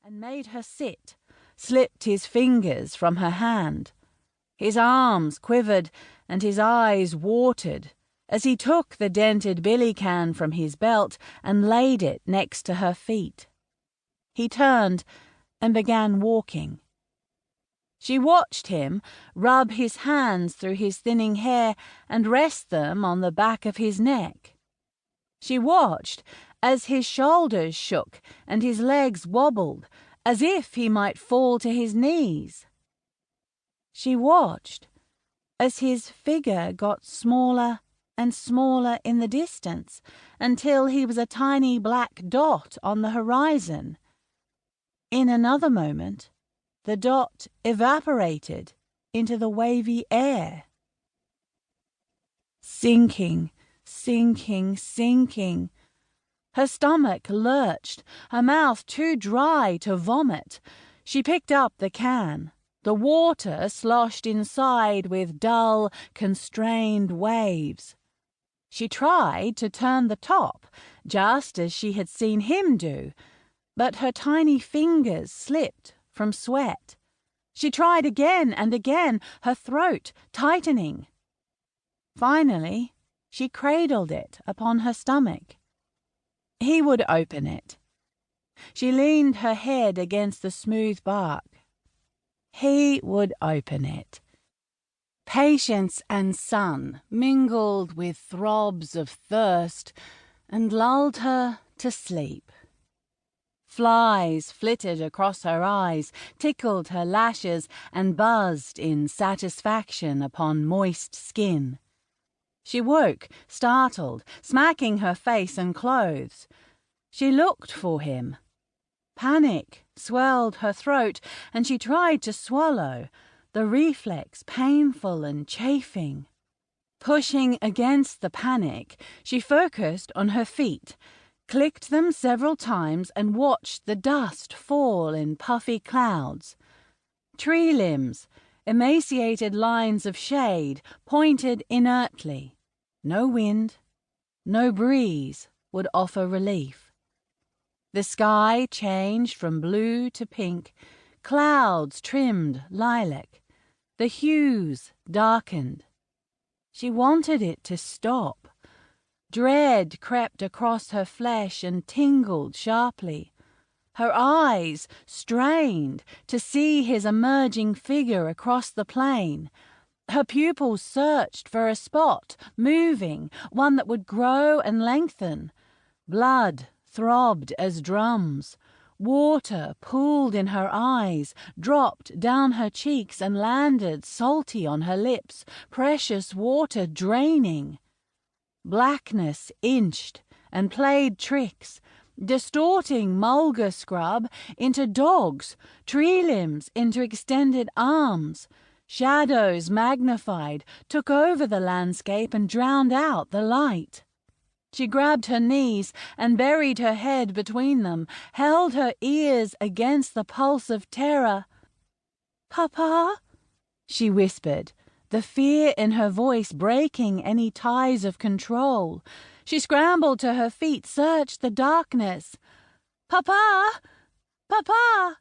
and made her sit, slipped his fingers from her hand. His arms quivered and his eyes watered as he took the dented billy can from his belt and laid it next to her feet. He turned and began walking. She watched him rub his hands through his thinning hair and rest them on the back of his neck. She watched as his shoulders shook and his legs wobbled as if he might fall to his knees. She watched as his figure got smaller and smaller in the distance until he was a tiny black dot on the horizon. In another moment, the dot evaporated into the wavy air. Sinking, sinking, sinking. Her stomach lurched, her mouth too dry to vomit. She picked up the can. The water sloshed inside with dull, constrained waves. She tried to turn the top, just as she had seen him do, but her tiny fingers slipped from sweat. She tried again and again, her throat tightening. Finally, she cradled it upon her stomach. He would open it. She leaned her head against the smooth bark. He would open it. Patience and sun mingled with throbs of thirst and lulled her to sleep. Flies flitted across her eyes, tickled her lashes, and buzzed in satisfaction upon moist skin. She woke, startled, smacking her face and clothes. She looked for him. Panic swelled her throat, and she tried to swallow, the reflex painful and chafing. Pushing against the panic, she focused on her feet, clicked them several times, and watched the dust fall in puffy clouds. Tree limbs, emaciated lines of shade, pointed inertly. No wind, no breeze would offer relief. The sky changed from blue to pink, clouds trimmed lilac, the hues darkened. She wanted it to stop. Dread crept across her flesh and tingled sharply. Her eyes strained to see his emerging figure across the plain. Her pupils searched for a spot, moving, one that would grow and lengthen. Blood throbbed as drums. Water pooled in her eyes, dropped down her cheeks, and landed salty on her lips, precious water draining. Blackness inched and played tricks, distorting mulga scrub into dogs, tree limbs into extended arms. Shadows magnified, took over the landscape and drowned out the light. She grabbed her knees and buried her head between them, held her ears against the pulse of terror. "Papa?" she whispered, the fear in her voice breaking any ties of control. She scrambled to her feet, searched the darkness. "Papa! Papa!"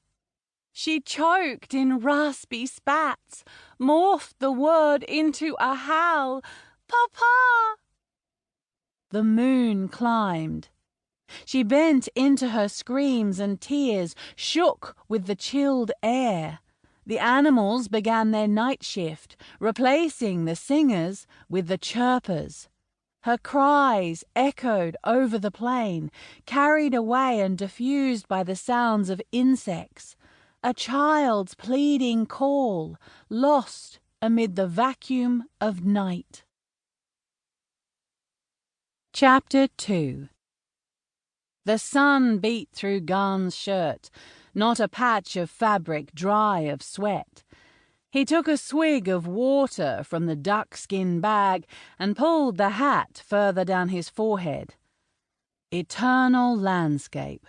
She choked in raspy spats, morphed the word into a howl. "Papa!" The moon climbed. She bent into her screams, and tears shook with the chilled air. The animals began their night shift, replacing the singers with the chirpers. Her cries echoed over the plain, carried away and diffused by the sounds of insects. A child's pleading call, lost amid the vacuum of night. Chapter 2. The sun beat through Garn's shirt, not a patch of fabric dry of sweat. He took a swig of water from the duckskin bag and pulled the hat further down his forehead. Eternal landscape.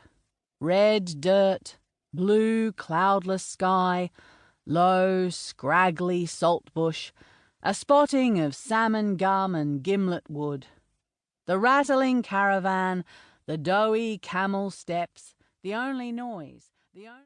Red dirt, blue cloudless sky, low scraggly saltbush, a spotting of salmon gum and gimlet wood. The rattling caravan, the doughy camel steps, the only noise, the only